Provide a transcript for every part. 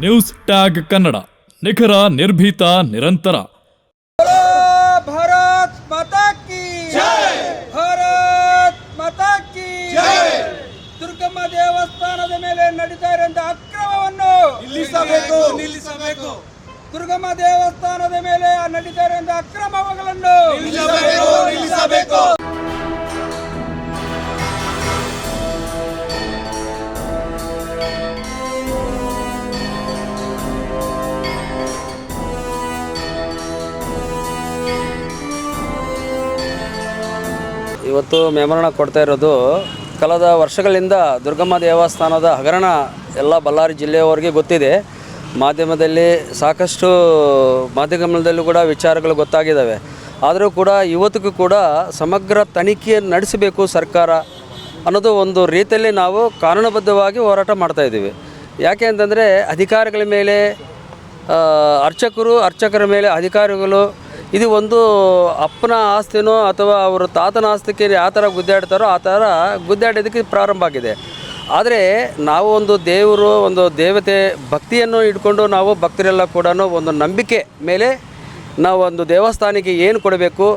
News tag Kannada, ನಿಖರ, ನಿರ್ಭೀತ, ನಿರಂತರ. ಭಾರತ್ ಮಾತಾ ಕಿ ಜೈ, ಭಾರತ್ ಮಾತಾ ಕಿ ಜೈ. ದುರ್ಗಮ್ಮ ದೇವಸ್ಥಾನದ ಮೇಲೆ ನಡೀತಾ ಇರುವಂತಹ ಅಕ್ರಮವನ್ನು ನಿಲ್ಲಿಸಬೇಕು. ದುರ್ಗಮ್ಮ ದೇವಸ್ಥಾನದ ಮೇಲೆ ನಡೀತಾ ಇರುವಂತಹ ಅಕ್ರಮಗಳನ್ನು ನಿಲ್ಲಿಸಬೇಕು. ಇವತ್ತು ಮೆಮರಣ ಕೊಡ್ತಾ ಇರೋದು ಕಳೆದ ವರ್ಷಗಳಿಂದ ದುರ್ಗಮ್ಮ ದೇವಸ್ಥಾನದ ಹಗರಣ ಎಲ್ಲ ಬಳ್ಳಾರಿ ಜಿಲ್ಲೆಯವರೆಗೆ ಗೊತ್ತಿದೆ. ಮಾಧ್ಯಮದಲ್ಲಿ ಸಾಕಷ್ಟು ಮಾಧ್ಯಮದಲ್ಲೂ ಕೂಡ ವಿಚಾರಗಳು ಗೊತ್ತಾಗಿದ್ದಾವೆ. ಆದರೂ ಕೂಡ ಇವತ್ತಿಗೂ ಕೂಡ ಸಮಗ್ರ ತನಿಖೆಯನ್ನು ನಡೆಸಬೇಕು ಸರ್ಕಾರ ಅನ್ನೋದು ಒಂದು ರೀತಿಯಲ್ಲಿ ನಾವು ಕಾನೂನುಬದ್ಧವಾಗಿ ಹೋರಾಟ ಮಾಡ್ತಾಯಿದ್ದೀವಿ. ಯಾಕೆ ಅಂತಂದರೆ ಅಧಿಕಾರಿಗಳ ಮೇಲೆ ಅರ್ಚಕರ ಮೇಲೆ ಅಧಿಕಾರಿಗಳು ಇದು ಒಂದು ಅಪ್ಪನ ಆಸ್ತಿನೋ ಅಥವಾ ಅವರ ತಾತನ ಆಸ್ತಿಗೆ ಯಾವ ಥರ ಗುದ್ದಾಡ್ತಾರೋ ಆ ಥರ ಗುದ್ದಾಡೋದಕ್ಕೆ ಪ್ರಾರಂಭ ಆಗಿದೆ. ಆದರೆ ನಾವು ಒಂದು ದೇವರು, ಒಂದು ದೇವತೆ ಭಕ್ತಿಯನ್ನು ಇಟ್ಕೊಂಡು ನಾವು ಭಕ್ತರೆಲ್ಲ ಕೂಡ ಒಂದು ನಂಬಿಕೆ ಮೇಲೆ ನಾವು ಒಂದು ದೇವಸ್ಥಾನಕ್ಕೆ ಏನು ಕೊಡಬೇಕು,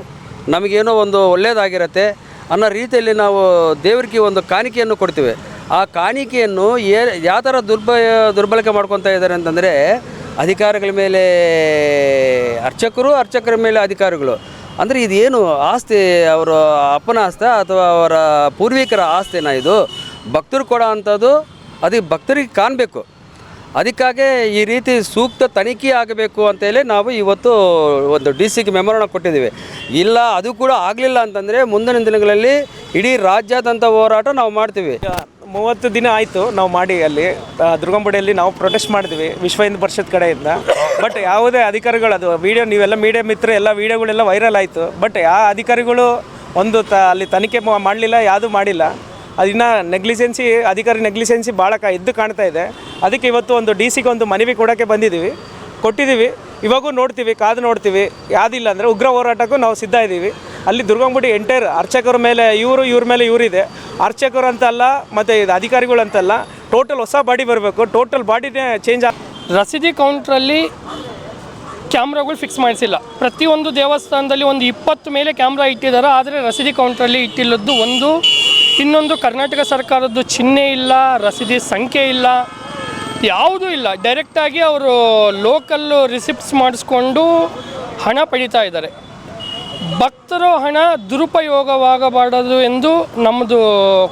ನಮಗೇನೋ ಒಂದು ಒಳ್ಳೆಯದಾಗಿರುತ್ತೆ ಅನ್ನೋ ರೀತಿಯಲ್ಲಿ ನಾವು ದೇವರಿಗೆ ಒಂದು ಕಾಣಿಕೆಯನ್ನು ಕೊಡ್ತೀವಿ. ಆ ಕಾಣಿಕೆಯನ್ನು ಯಾವ ಥರ ದುರ್ಬಳಕೆ ಮಾಡ್ಕೊತಾ ಇದ್ದಾರೆ ಅಂತಂದರೆ ಅಧಿಕಾರಿಗಳ ಮೇಲೆ ಅರ್ಚಕರ ಮೇಲೆ ಅಧಿಕಾರಿಗಳು. ಅಂದರೆ ಇದೇನು ಆಸ್ತಿ, ಅವರ ಅಪ್ಪನ ಆಸ್ತಿ ಅಥವಾ ಅವರ ಪೂರ್ವಿಕರ ಆಸ್ತಿನ? ಇದು ಭಕ್ತರು ಕೊಡೋ ಅಂಥದ್ದು, ಅದಕ್ಕೆ ಭಕ್ತರಿಗೆ ಕಾಣಬೇಕು. ಅದಕ್ಕಾಗಿ ಈ ರೀತಿ ಸೂಕ್ತ ತನಿಖೆ ಆಗಬೇಕು ಅಂತೇಳಿ ನಾವು ಇವತ್ತು ಒಂದು ಡಿಸಿಗೆ ಮೆಮೊರನ್ನ ಕೊಟ್ಟಿದ್ದೀವಿ. ಇಲ್ಲ ಅದು ಕೂಡ ಆಗಲಿಲ್ಲ ಅಂತಂದರೆ ಮುಂದಿನ ದಿನಗಳಲ್ಲಿ ಇಡೀ ರಾಜ್ಯಾದ್ಯಂತ ಹೋರಾಟ ನಾವು ಮಾಡ್ತೀವಿ. 30 ದಿನ ಆಯಿತು ನಾವು ಮಾಡಿ, ಅಲ್ಲಿ ದುರ್ಗಂಬಡಿಯಲ್ಲಿ ನಾವು ಪ್ರೊಟೆಸ್ಟ್ ಮಾಡಿದ್ವಿ ವಿಶ್ವ ಹಿಂದೂ ಪರಿಷತ್ ಕಡೆಯಿಂದ. ಬಟ್ ಯಾವುದೇ ಅಧಿಕಾರಿಗಳು, ಅದು ವೀಡಿಯೋ ನೀವೆಲ್ಲ ಮೀಡಿಯಾ ಮಿತ್ರ ಎಲ್ಲ ವೀಡಿಯೋಗಳೆಲ್ಲ ವೈರಲ್ ಆಯಿತು. ಬಟ್ ಯಾವ ಅಧಿಕಾರಿಗಳು ಒಂದು ಅಲ್ಲಿ ತನಿಖೆ ಮಾಡಲಿಲ್ಲ, ಯಾವುದೂ ಮಾಡಿಲ್ಲ. ಅದನ್ನು ಅಧಿಕಾರಿ ನೆಗ್ಲಿಜೆನ್ಸಿ ಭಾಳ ಎದ್ದು ಕಾಣ್ತಾ ಇದೆ. ಅದಕ್ಕೆ ಇವತ್ತು ಒಂದು ಡಿಸಿಗೆ ಒಂದು ಮನವಿ ಕೊಡೋಕ್ಕೆ ಕೊಟ್ಟಿದ್ದೀವಿ. ಇವಾಗೂ ಕಾದು ನೋಡ್ತೀವಿ. ಯಾವುದಿಲ್ಲ ಅಂದರೆ ಉಗ್ರ ಹೋರಾಟಕ್ಕೂ ನಾವು ಸಿದ್ಧ ಇದ್ದೀವಿ. ಅಲ್ಲಿ ದುರ್ಗಂಗುಡಿ ಎಂಟೈರ್ ಅರ್ಚಕರ ಮೇಲೆ ಇವ್ರ ಮೇಲೆ ಇವರಿದೆ. ಅರ್ಚಕರು ಅಂತಲ್ಲ ಮತ್ತು ಇದು ಅಧಿಕಾರಿಗಳು ಅಂತಲ್ಲ, ಟೋಟಲ್ ಹೊಸ ಬಾಡಿ ಬರಬೇಕು. ಟೋಟಲ್ ಬಾಡಿನೇ ಚೇಂಜ್ ರಸೀದಿ ಕೌಂಟ್ರಲ್ಲಿ ಕ್ಯಾಮ್ರಾಗಳು ಫಿಕ್ಸ್ ಮಾಡಿಸಿಲ್ಲ. ಪ್ರತಿಯೊಂದು ದೇವಸ್ಥಾನದಲ್ಲಿ ಒಂದು 20 ಮೇಲೆ ಕ್ಯಾಮ್ರಾ ಇಟ್ಟಿದ್ದಾರೆ. ಆದರೆ ರಸೀದಿ ಕೌಂಟ್ರಲ್ಲಿ ಇಟ್ಟಿಲ್ಲದ್ದು ಇನ್ನೊಂದು ಕರ್ನಾಟಕ ಸರ್ಕಾರದ್ದು ಚಿಹ್ನೆ ಇಲ್ಲ, ರಸೀದಿ ಸಂಖ್ಯೆ ಇಲ್ಲ, ಯಾವುದೂ ಇಲ್ಲ. ಡೈರೆಕ್ಟಾಗಿ ಅವರು ಲೋಕಲ್ಲು ರಿಸಿಪ್ಟ್ಸ್ ಮಾಡಿಸ್ಕೊಂಡು ಹಣ ಪಡೀತಾ ಇದ್ದಾರೆ. ಭಕ್ತರು ಹಣ ದುರುಪಯೋಗವಾಗಬಾರದು ಎಂದು ನಮ್ಮದು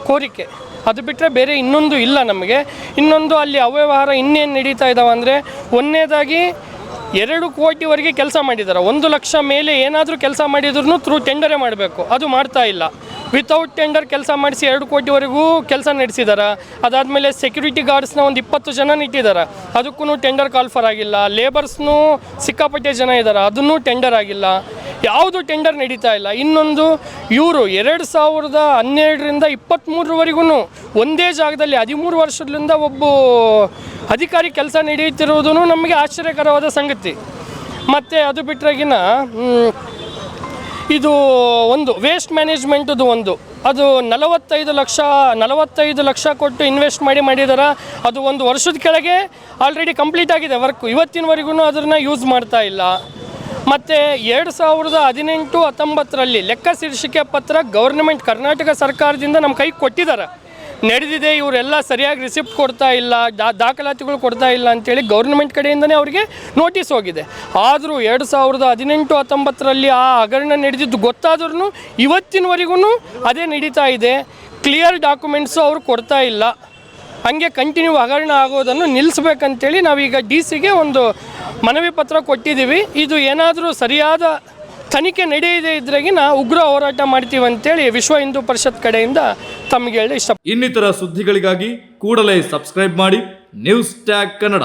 ಕೋರಿಕೆ. ಅದು ಬಿಟ್ಟರೆ ಬೇರೆ ಇನ್ನೊಂದು ಇಲ್ಲ ನಮಗೆ. ಇನ್ನೊಂದು ಅಲ್ಲಿ ಅವ್ಯವಹಾರ ಇನ್ನೇನು ನಡೀತಾ ಇದ್ದಾವೆ ಅಂದರೆ, ಒಂದನೇದಾಗಿ 2 ಕೋಟಿವರೆಗೆ ಕೆಲಸ ಮಾಡಿದ್ದಾರೆ. 1 ಲಕ್ಷ ಮೇಲೆ ಏನಾದರೂ ಕೆಲಸ ಮಾಡಿದ್ರೂ ಥ್ರೂ ಟೆಂಡರೇ ಮಾಡಬೇಕು, ಅದು ಮಾಡ್ತಾ ಇಲ್ಲ. ವಿತೌಟ್ ಟೆಂಡರ್ ಕೆಲಸ ಮಾಡಿಸಿ 2 ಕೋಟಿವರೆಗೂ ಕೆಲಸ ನಡೆಸಿದ್ದಾರೆ. ಅದಾದಮೇಲೆ ಸೆಕ್ಯೂರಿಟಿ ಗಾರ್ಡ್ಸ್ನ ಒಂದು 20 ಜನ ಇಟ್ಟಿದ್ದಾರೆ, ಅದಕ್ಕೂ ಟೆಂಡರ್ ಕಾಲ್ಫರ್ ಆಗಿಲ್ಲ. ಲೇಬರ್ಸ್ನೂ ಸಿಕ್ಕಾಪಟ್ಟೆ ಜನ ಇದ್ದಾರೆ, ಅದನ್ನೂ ಟೆಂಡರ್ ಆಗಿಲ್ಲ. ಯಾವುದು ಟೆಂಡರ್ ನಡೀತಾ ಇಲ್ಲ. ಇನ್ನೊಂದು, ಇವರು 2012ರಿಂದ 23ವರೆಗೂ ಒಂದೇ ಜಾಗದಲ್ಲಿ 13 ವರ್ಷದಿಂದ ಒಬ್ಬ ಅಧಿಕಾರಿ ಕೆಲಸ ನಡೆಯುತ್ತಿರುವುದೂ ನಮಗೆ ಆಶ್ಚರ್ಯಕರವಾದ ಸಂಗತಿ. ಮತ್ತು ಅದು ಬಿಟ್ಟರೆಗಿನ ಇದು ಒಂದು ವೇಸ್ಟ್ ಮ್ಯಾನೇಜ್ಮೆಂಟದು ಅದು 45 ಲಕ್ಷ ಕೊಟ್ಟು ಇನ್ವೆಸ್ಟ್ ಮಾಡಿದ್ದಾರೆ. ಅದು 1 ವರ್ಷದ ಕೆಳಗೆ ಆಲ್ರೆಡಿ ಕಂಪ್ಲೀಟ್ ಆಗಿದೆ ವರ್ಕು. ಇವತ್ತಿನವರೆಗೂ ಅದನ್ನು ಯೂಸ್ ಮಾಡ್ತಾ ಇಲ್ಲ. ಮತ್ತು 2018-19ರಲ್ಲಿ ಲೆಕ್ಕ ಶೀರ್ಷಿಕೆ ಪತ್ರ ಗೌರ್ನಮೆಂಟ್ ಕರ್ನಾಟಕ ಸರ್ಕಾರದಿಂದ ನಮ್ಮ ಕೈಗೆ ಕೊಟ್ಟಿದ್ದಾರೆ. ನಡೆದಿದೆ, ಇವರೆಲ್ಲ ಸರಿಯಾಗಿ ರಿಸಿಪ್ಟ್ ಕೊಡ್ತಾ ಇಲ್ಲ, ದಾಖಲಾತಿಗಳು ಕೊಡ್ತಾ ಇಲ್ಲ ಅಂಥೇಳಿ ಗೌರ್ನಮೆಂಟ್ ಕಡೆಯಿಂದನೇ ಅವರಿಗೆ ನೋಟಿಸ್ ಹೋಗಿದೆ. ಆದರೂ 2018-19ರಲ್ಲಿ ಆ ಹಗರಣ ನಡೆದಿದ್ದು ಗೊತ್ತಾದ್ರೂ ಇವತ್ತಿನವರೆಗೂ ಅದೇ ನಡೀತಾ ಇದೆ. ಕ್ಲಿಯರ್ ಡಾಕ್ಯುಮೆಂಟ್ಸು ಅವರು ಕೊಡ್ತಾ ಇಲ್ಲ. ಹಂಗೆ ಕಂಟಿನ್ಯೂ ಹಗರಣ ಆಗೋದನ್ನು ನಿಲ್ಲಿಸ್ಬೇಕಂತೇಳಿ ನಾವೀಗ ಡಿಸಿಗೆ ಒಂದು ಮನವಿ ಪತ್ರ ಕೊಟ್ಟಿದ್ದೀವಿ. ಇದು ಏನಾದರೂ ಸರಿಯಾದ ತನಿಖೆ ನಡೆಯದೇ ಇದ್ರಾಗಿನ ಉಗ್ರ ಹೋರಾಟ ಮಾಡ್ತೀವಿ ಅಂತೇಳಿ ವಿಶ್ವ ಹಿಂದೂ ಪರಿಷತ್ ಕಡೆಯಿಂದ ತಮಗೆ ಹೇಳಿ ಇಷ್ಟ. ಇನ್ನಿತರ ಸುದ್ದಿಗಳಿಗಾಗಿ ಕೂಡಲೇ ಸಬ್ಸ್ಕ್ರೈಬ್ ಮಾಡಿ ನ್ಯೂಸ್ ಟ್ಯಾಗ್ ಕನ್ನಡ.